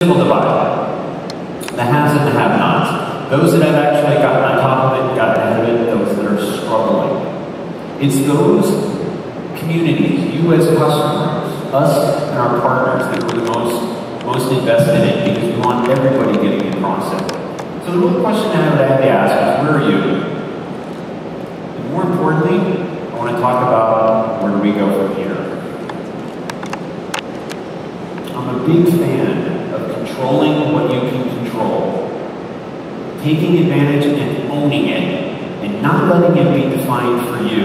divide. The haves and the have-nots. Those that have actually gotten on top of it, gotten ahead of it, those that are struggling. It's those communities, you as customers, us and our partners that we're the most invested in because we want everybody getting across it. So the real question I would have to ask is, where are you? And more importantly, I want to talk about where do we go from here. I'm a big fan of controlling what you can control, taking advantage and owning it, and not letting it be defined for you,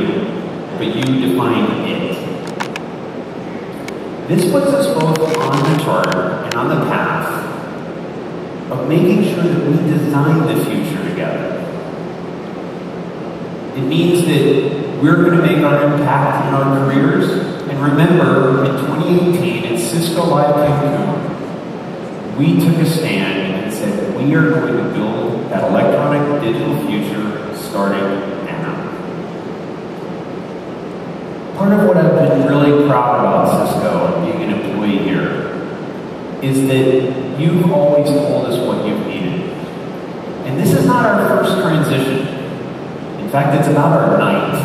but you define it. This puts us both on the charter and on the path of making sure that we design the future together. It means that we're going to make our impact in our careers. And remember, in 2018 at Cisco Live Cancun, we took a stand and said we are going to build that electronic digital future starting now. Part of what I've been really proud about Cisco and being an employee here is that you've always told us what you've needed. And this is not our first transition. In fact, it's about our 9th.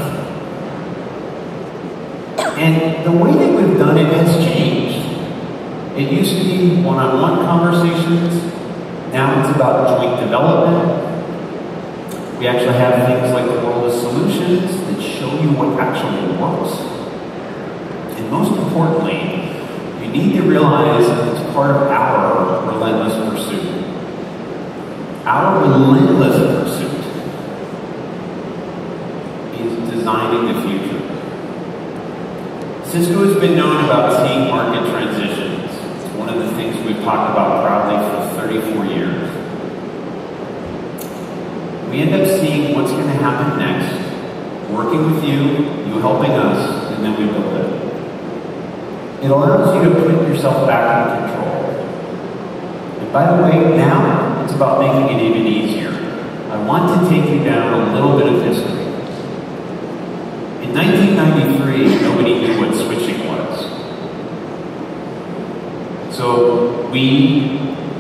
And the way that we've done it has changed. It used to be one-on-one conversations. Now it's about joint development. We actually have things like the world of solutions that show you what actually works. And most importantly, you need to realize that it's part of our relentless pursuit. Our relentless pursuit is designing the future. Cisco has been known about seeing market transitions. It's one of the things we've talked about proudly for 34 years. We end up seeing what's going to happen next, working with you helping us, and then we build it. It allows you to put yourself back in control. And by the way, now it's about making it even easier. I want to take you down a little bit of history. In 1993, nobody knew what switching was. So we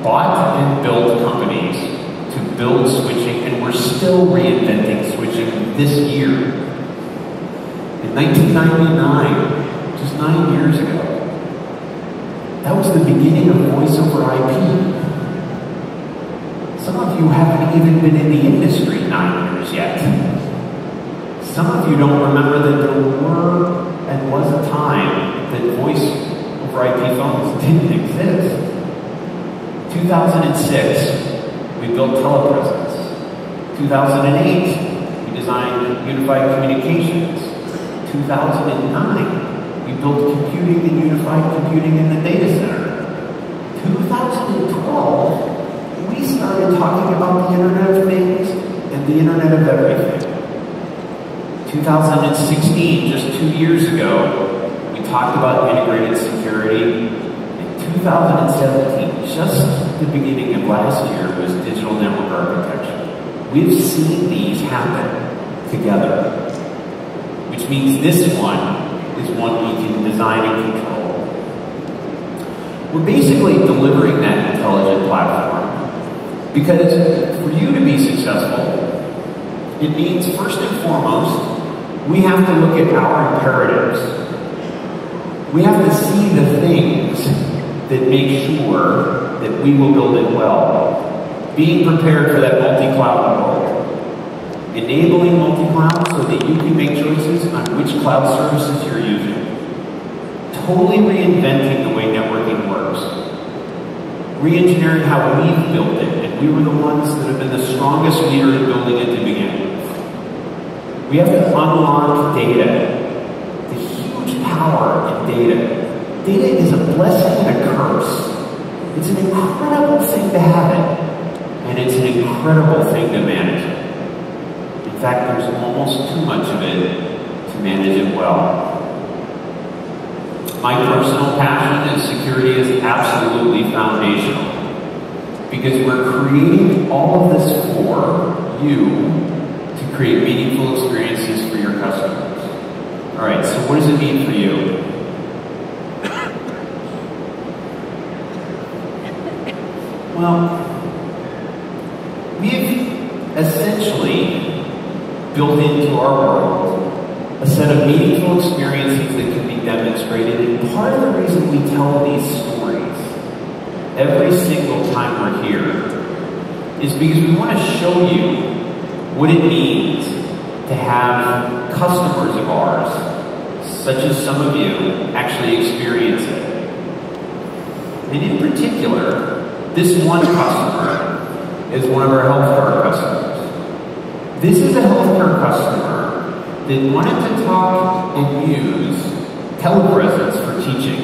bought and built companies to build switching, and we're still reinventing switching this year. In 1999, just 9 years ago, that was the beginning of voice over IP. Some of you haven't even been in the industry 9 years yet. Some of you don't remember that there were and was a time that voice over IP phones didn't exist. 2006, we built telepresence. 2008, we designed unified communications. 2009, we built computing and unified computing in the data center. 2012, we started talking about the Internet of Things and the Internet of Everything. 2016, just 2 years ago, we talked about integrated security. In 2017, just the beginning of last year, was digital network architecture. We've seen these happen together, which means this one is one we can design and control. We're basically delivering that intelligent platform because for you to be successful, it means first and foremost, we have to look at our imperatives. We have to see the things that make sure that we will build it well. Being prepared for that multi-cloud world. Enabling multi-cloud so that you can make choices on which cloud services you're using. Totally reinventing the way networking works. Re-engineering how we've built it, and we were the ones that have been the strongest leader in building it to begin with. We have to unlock data, the huge power in data. Data is a blessing and a curse. It's an incredible thing to have it, and it's an incredible thing to manage it. In fact, there's almost too much of it to manage it well. My personal passion is security is absolutely foundational because we're creating all of this for you to create meaningful experiences for your customers. All right, so what does it mean for you? Well, we've essentially built into our world a set of meaningful experiences that can be demonstrated. And part of the reason we tell these stories every single time we're here is because we want to show you what it means to have customers of ours, such as some of you, actually experience it. And in particular, this one customer is one of our healthcare customers. This is a healthcare customer that wanted to talk and use telepresence for teaching.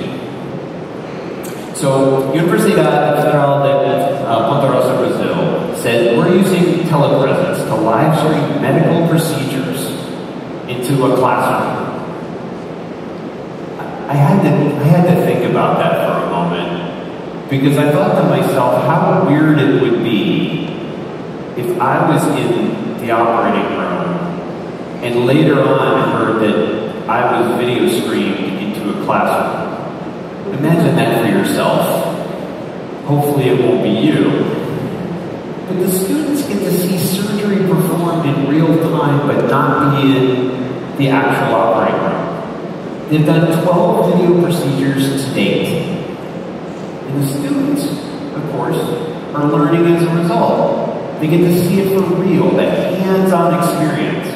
So, Universidade Federal de Ponta Rosa, Brazil, said we're using telepresence to live stream medical procedures into a classroom. I had to think about that for a moment, because I thought to myself how weird it would be if I was in the operating room and later on heard that I was video streamed into a classroom. Imagine that for yourself. Hopefully it won't be you. But the students get to see surgery performed in real time, but not be in the actual operating room. They've done 12 video procedures to date. And the students, of course, are learning as a result. They get to see it for real, that hands-on experience.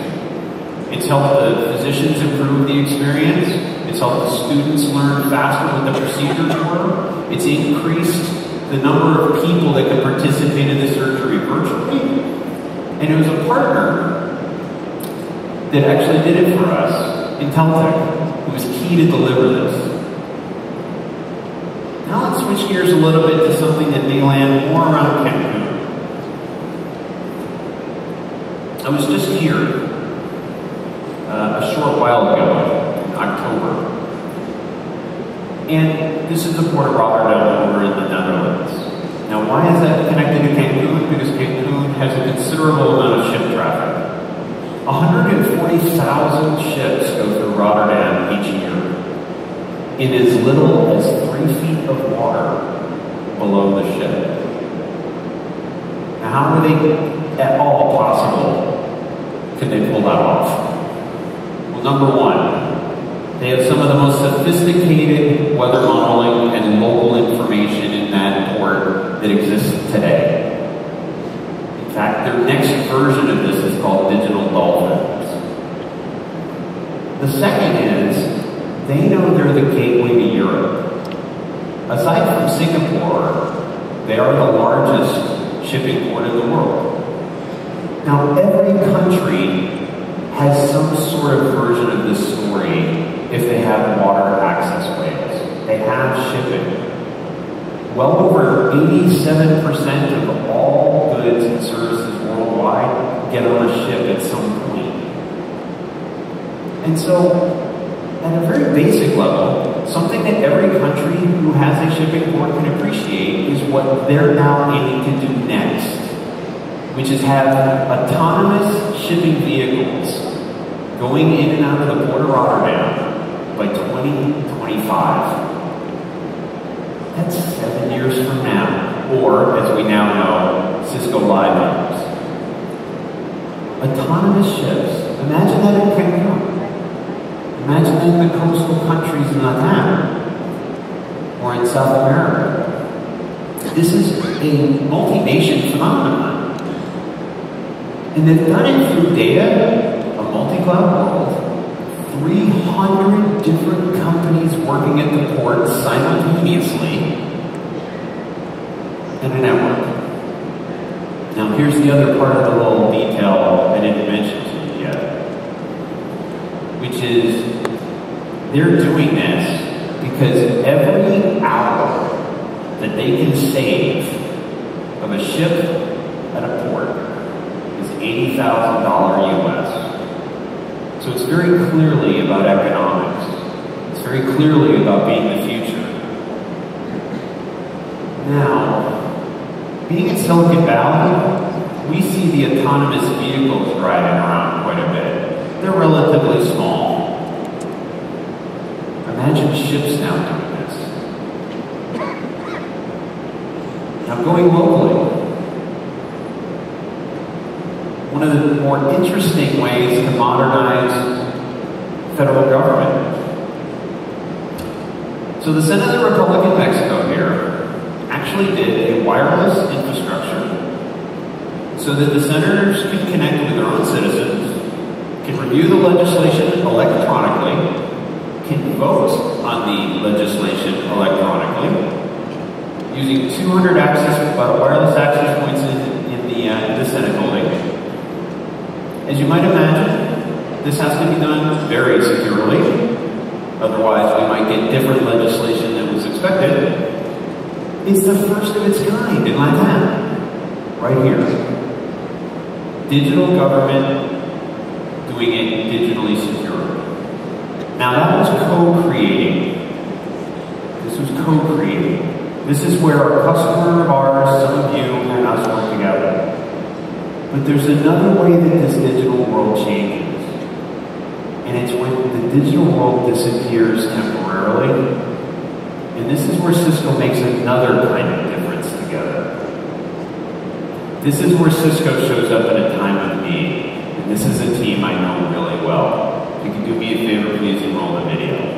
It's helped the physicians improve the experience. It's helped the students learn faster what the procedures were. It's increased the number of people that can participate in the surgery virtually. And it was a partner that actually did it for us, Inteltech, who was key to deliver this. Now let's switch gears a little bit to something that may land more around Cancun. I was just here a short while ago, in October. And this is the port of Rotterdam over in the Netherlands. Now, why is that connected to Cancun? Because Cancun has a considerable amount of ship traffic. 140,000 ships go through Rotterdam each year in as little as 3 feet of water below the ship. Now, how are they at all possible can they pull that off? Well, number one, they have some of the most sophisticated weather modeling and local information in that port that exists today. In fact, their next version of this is called Digital Dolphins. The second is, they know they're the gateway to Europe. Aside from Singapore, they are the largest shipping port in the world. Now, every country has some sort of version of this story if they have water access ways. They have shipping. Well over 87% of all goods and services worldwide get on a ship at some point. And so, at a very basic level, something that every country who has a shipping port can appreciate is what they're now aiming to do next, which is have autonomous shipping vehicles going in and out of the port of Rotterdam by 2025. That's 7 years from now, or as we now know, Cisco Live numbers. Autonomous ships. Imagine that in Cancun. Imagine that in the coastal countries in LATAM or in South America. This is a multi-nation phenomenon. And they've done it through data, a multi-cloud world, 300 different companies working at the port simultaneously, and a network. Now here's the other part of the little detail I didn't mention to you yet, which is they're doing this because every hour that they can save of a ship at a port is $80,000 US. So it's very clearly about economics. It's very clearly about being the future. Now, being in Silicon Valley, we see the autonomous vehicles driving around quite a bit. They're relatively small. Imagine ships now doing this. Now Now, going locally, one of the more interesting ways to modernize federal government. So the Senate of the Republic of Mexico here actually did a wireless infrastructure so that the senators can connect with their own citizens, can review the legislation electronically, can vote on the legislation electronically, using 200 wireless access points in the Senate building. As you might imagine, this has to be done very securely. Otherwise, we might get different legislation than was expected. It's the first of its kind in LATAM, right here. Digital government doing it digitally secure. Now that was co-creating. This was co-creating. This is where our customer of ours, some of you, and us work together. But there's another way that this digital world changes. And it's when the digital world disappears temporarily. And this is where Cisco makes another kind of difference together. This is where Cisco shows up in a time of need. And this is a team I know really well. If you can do me a favor, please roll the video.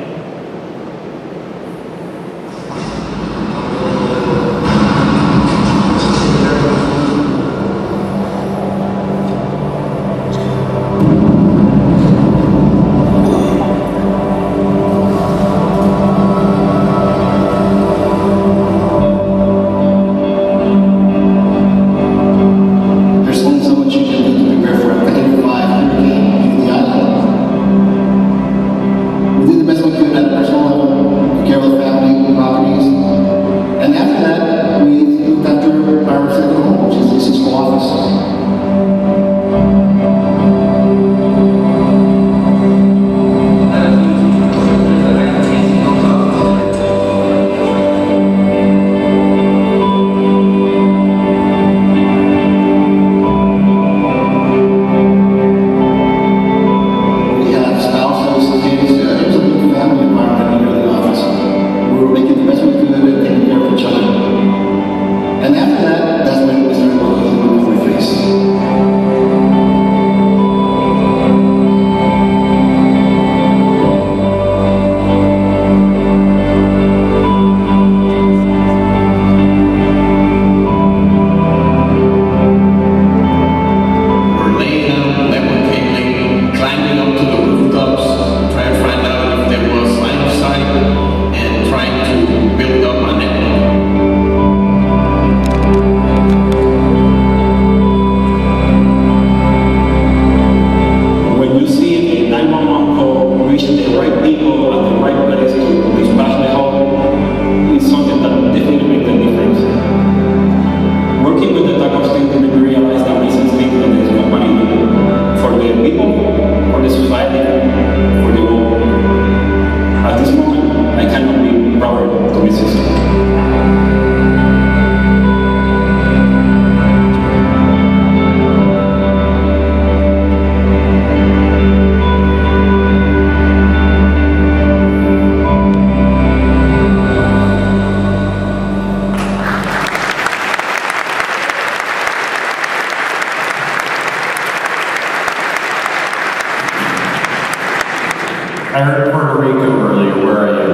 I heard Puerto Rico earlier. Where are you?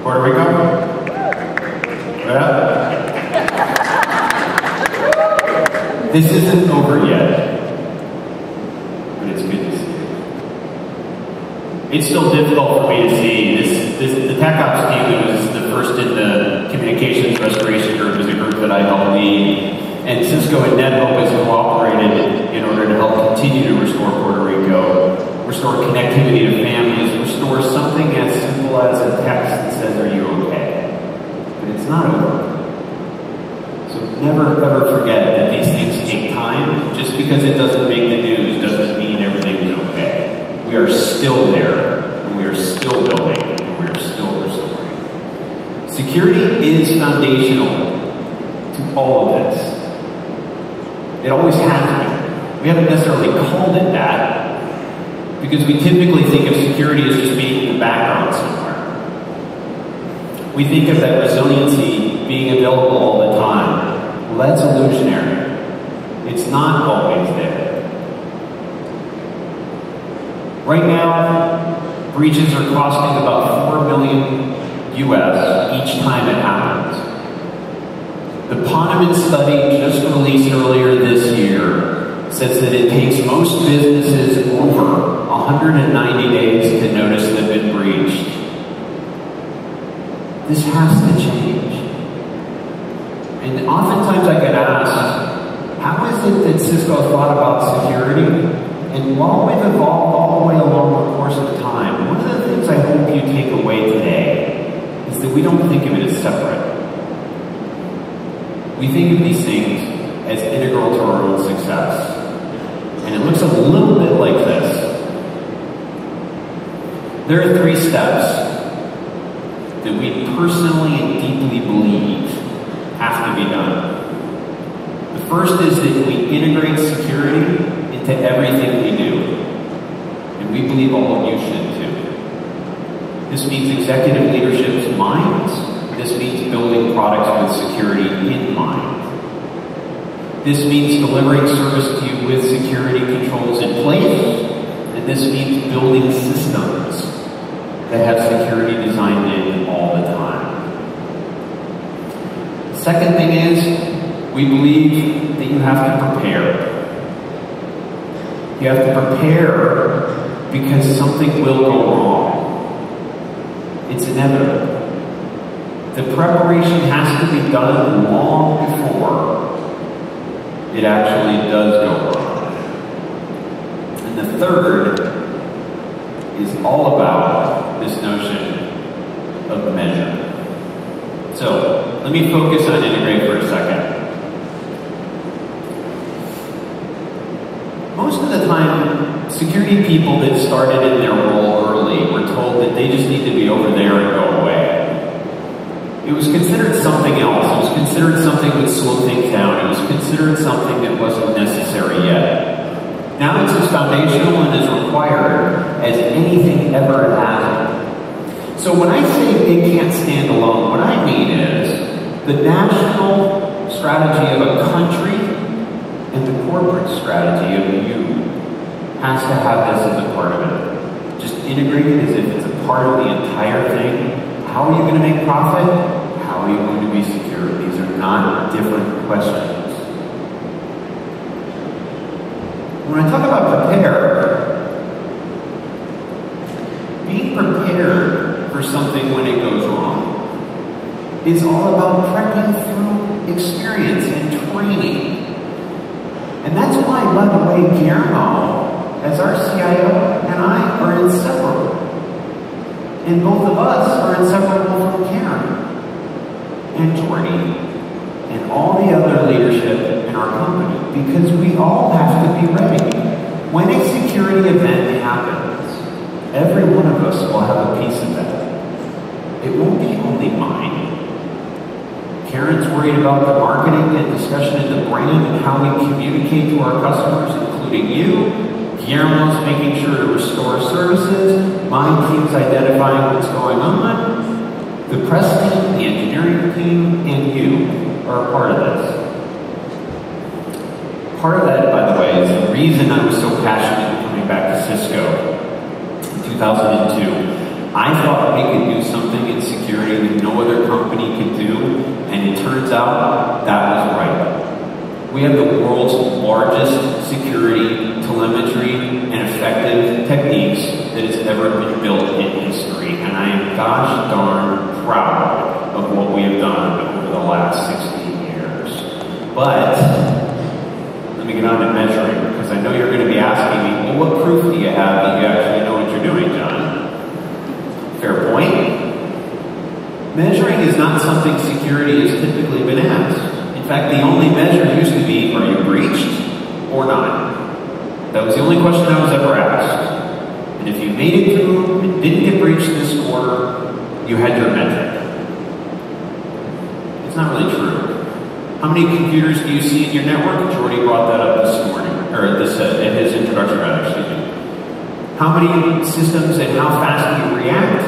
Puerto Rico? Yeah? This isn't over yet, but it's good to see. It's still difficult for me to see. The Tech Ops team that was the first in the communications restoration group is a group that I helped lead. And Cisco and NetHope has cooperated in order to help continue to restore Puerto Rico, restore connectivity to families, restore something as simple as a text that says, "Are you okay?" But it's not over. So never ever forget that these things take time. Just because it doesn't make the news doesn't mean everything is okay. We are still there, and we are still building, and we are still restoring. Security is foundational to all of this. It always has been. We haven't necessarily called it that, because we typically think of security as just being in the background somewhere. We think of that resiliency being available all the time. Well, that's illusionary. It's not always there. Right now, breaches are costing about $4 million US each time it happens. The Poneman study just released earlier this year says that it takes most businesses over 190 days to notice they've been breached. This has to change. And oftentimes I get asked, how is it that Cisco thought about security? And while we've evolved all the way along the course of time, one of the things I hope you take away today is that we don't think of it as separate. We think of these things as integral to our own success. And it looks a little bit like this. There are 3 steps that we personally and deeply believe have to be done. The first is that we integrate security into everything we do. And we believe all of you should too. This means executive leadership's minds. This means building products with security in mind. This means delivering service to you with security controls in place. And this means building systems that have security designed in all the time. The second thing is, we believe that you have to prepare. You have to prepare because something will go wrong. It's inevitable. The preparation has to be done long before it actually does go wrong. And the third is all about this notion of measure. So, let me focus on integrate for a second. Most of the time, security people that started in their role early were told that they just need to be over there and go away. It was considered something else. It was considered something that would slow things down. It was considered something that wasn't necessary yet. Now it's as foundational and as required as anything ever has. So when I say it can't stand alone, what I mean is the national strategy of a country and the corporate strategy of you has to have this as a part of it. Just integrate it as if it's a part of the entire thing. How are you going to make profit? How are you going to be secure? These are not different questions. When I talk about prepare, being prepared for something when it goes wrong is all about prepping through experience and training. And that's why, by the way, Guillermo, as our CIO, and I are inseparable. And both of us are inseparable from Karen and Jordy and all the other leadership in our company, because we all have to be ready. When a security event happens, every one of us will have a piece of that. It won't be only mine. Karen's worried about the marketing and discussion of the brand and how we communicate to our customers, including you. Guillermo's making sure to restore services. My team's identifying what's going on. The press team, the engineering team, and you are a part of this. Part of that, by the way, is the reason I was so passionate coming back to Cisco in 2002. I thought we could do something in security that no other company could do, and it turns out that was right. We have the world's largest security, telemetry, and effective techniques that has ever been built in history, and I am gosh darn proud of what we have done over the last 16 years. But let me get on to measuring, because I know you're going to be asking me, well, what proof do you have that you actually know what you're doing, John? Fair point. Measuring is not something security has typically been asked. In fact, the only measure used to be, are you breached or not? That was the only question I was ever asked. And if you made it through and didn't get breached this quarter, you had your metric. It's not really true. How many computers do you see in your network? Jordy brought that up this morning, or this in his introduction, rather, excuse me. How many systems and how fast do you react?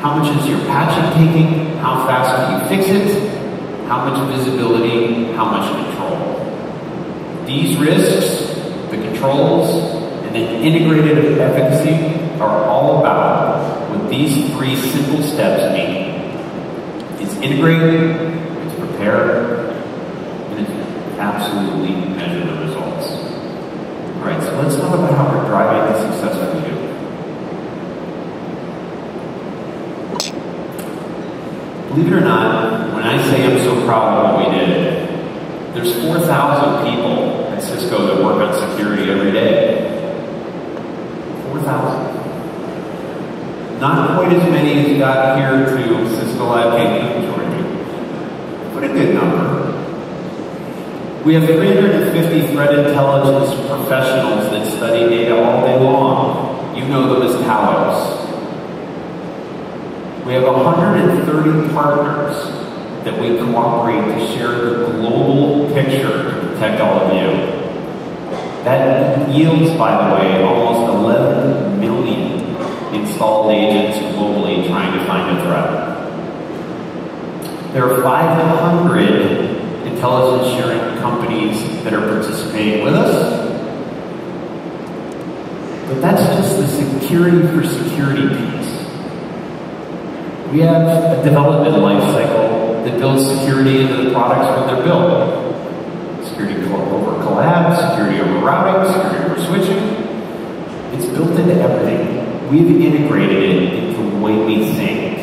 How much is your patching taking? how fast can you fix it, how much visibility, how much control. These risks, the controls, and the integrated efficacy are all about what these three simple steps mean. It's integrate, it's prepare, and it's absolutely measure the results. All right, so let's talk about how we're driving the success for you. Believe it or not, when I say I'm so proud of what we did, there's 4,000 people at Cisco that work on security every day. 4,000. Not quite as many as got here to Cisco Live Cake and joined me, but a good number. We have 350 threat intelligence professionals that study data all day long. You know them as Talos. We have 130 partners that we cooperate to share the global picture to protect all of you. That yields, by the way, almost 11 million installed agents globally trying to find a threat. There are 500 intelligence sharing companies that are participating with us. But that's just the security for security piece. We have a development life cycle that builds security into the products when they're built. Security over collab, security over routing, security over switching. It's built into everything. We've integrated it into the way we think.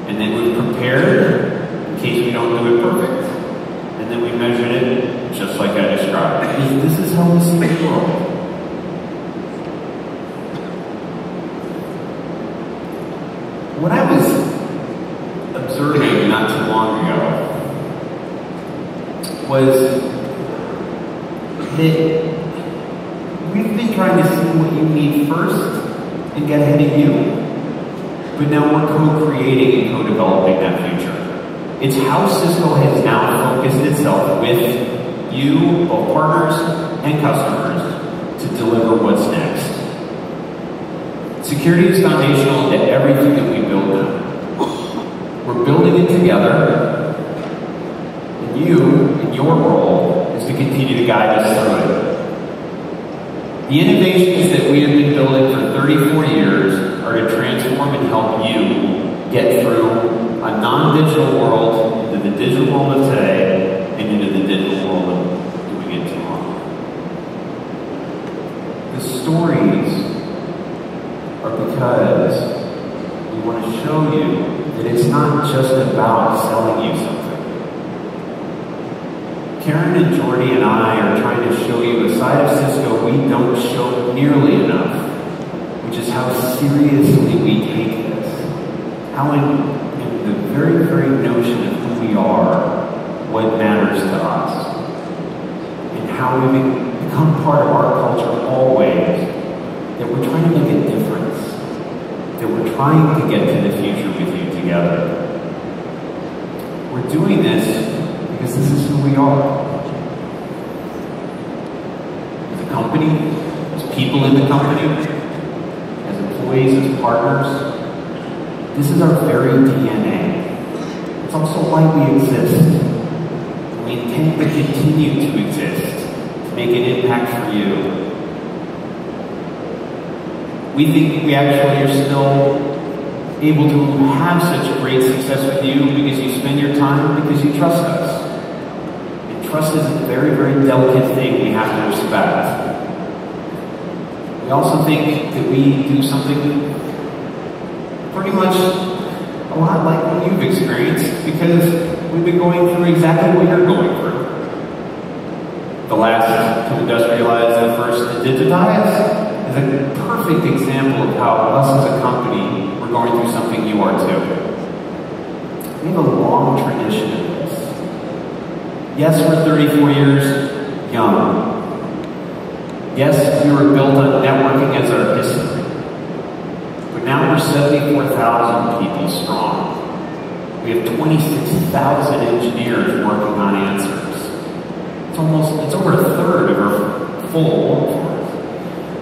And then we've prepared in case we don't do it perfect. And then we measured it just like I described. This is how we see the world. What I was observing not too long ago was that we've been trying to see what you need first and get ahead of you, but now we're co-creating and co-developing that future. It's how Cisco has now focused itself with you, both partners and customers, to deliver what's next. Security is foundational to everything that we build now. We're building it together, and you, in your role, is to continue to guide us through it. The innovations that we have been building for 34 years are to transform and help you get through a non-digital world into the digital world of today and into the digital world of doing it tomorrow. The stories are because we want to show you that it's not just about selling you something. Karen and Jordy and I are trying to show you a side of Cisco we don't show nearly enough, which is how seriously we take this. How in the very, very notion of who we are, what matters to us, and how we've become part of our culture always, that we're trying to make a difference, that we're trying to get to the future with you together. We're doing this because this is who we are. As a company, as people in the company, as employees, as partners, this is our very DNA. It's also why we exist. We intend to continue to exist, to make an impact for you. We think we actually are still able to have such great success with you because you spend your time, because you trust us. And trust is a very, very delicate thing we have to respect. We also think that we do something pretty much a lot like what you've experienced because we've been going through exactly what you're going through. The last to industrialize, the first to digitize, is a perfect example of how us as a company, we're going through something you are too. We have a long tradition of this. Yes, we're 34 years young. Yes, we were built on networking as our history. But now we're 74,000 people strong. We have 26,000 engineers working on answers. It's over a third of our full workforce.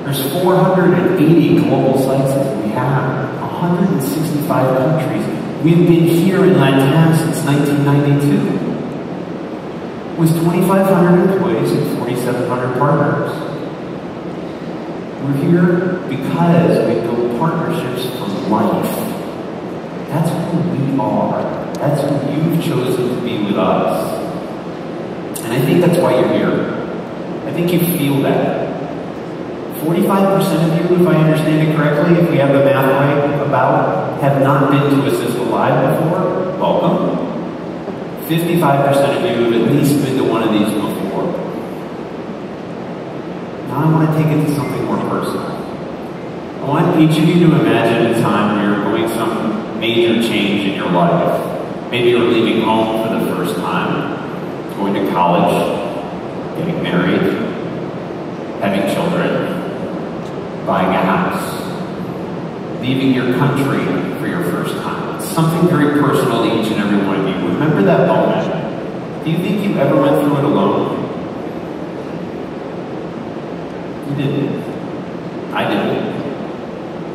There's 480 global sites that we have, 165 countries, We've been here in Latam since 1992. With 2,500 employees and 4,700 partners. We're here because we build partnerships for life. That's who we are. That's who you've chosen to be with us. And I think that's why you're here. I think you feel that. 45% of you, if I understand it correctly, if we have the math right, have not been to a Cisco Live before. Welcome. 55% of you have at least been to one of these before. Now I want to take it to something more personal. I want each of you to imagine a time when you're going some major change in your life. Maybe you're leaving home for the first time, going to college, getting married, having children, buying a house, leaving your country for your first time. It's something very personal to each and every one of you. Remember that moment. Do you think you ever went through it alone? You didn't. I didn't.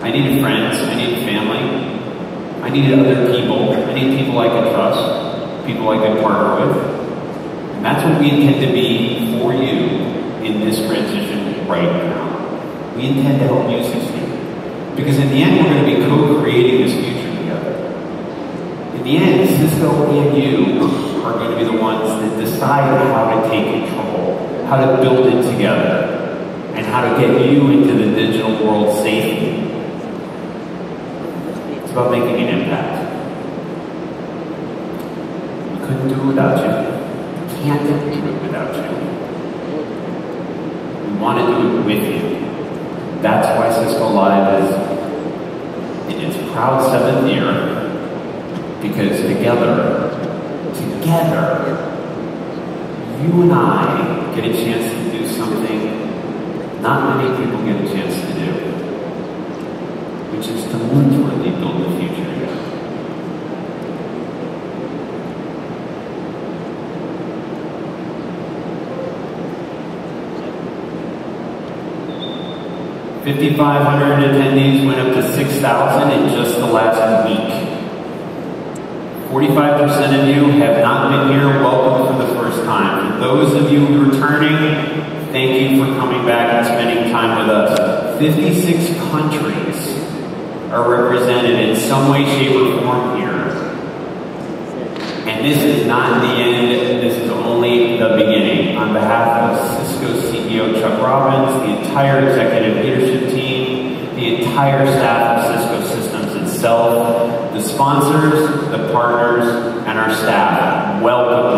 I needed friends. I needed family. I needed other people. I needed people I could trust, people I could partner with. And that's what we intend to be for you in this transition right now. We intend to help you succeed. Because in the end, we're going to be co-creating this future together. In the end, Cisco and you are going to be the ones that decide how to take control, how to build it together, and how to get you into the digital world safely. It's about making an impact. We couldn't do it without you. We can't do it without you. We want to do it with you. That's why Cisco Live is in its proud 7th year, because together, you and I get a chance to do something not many people get a chance to do, which is to literally build the future together. $5,500 attendees went up to 6,000 in just the last week. 45% of you have not been here. Welcome for the first time. For those of you returning, thank you for coming back and spending time with us. 56 countries are represented in some way, shape, or form here. And this is not the end. This is only the beginning. On behalf of Cisco CEO Chuck Robbins, the entire executive leadership team, the entire staff of Cisco Systems itself, the sponsors, the partners, and our staff, welcome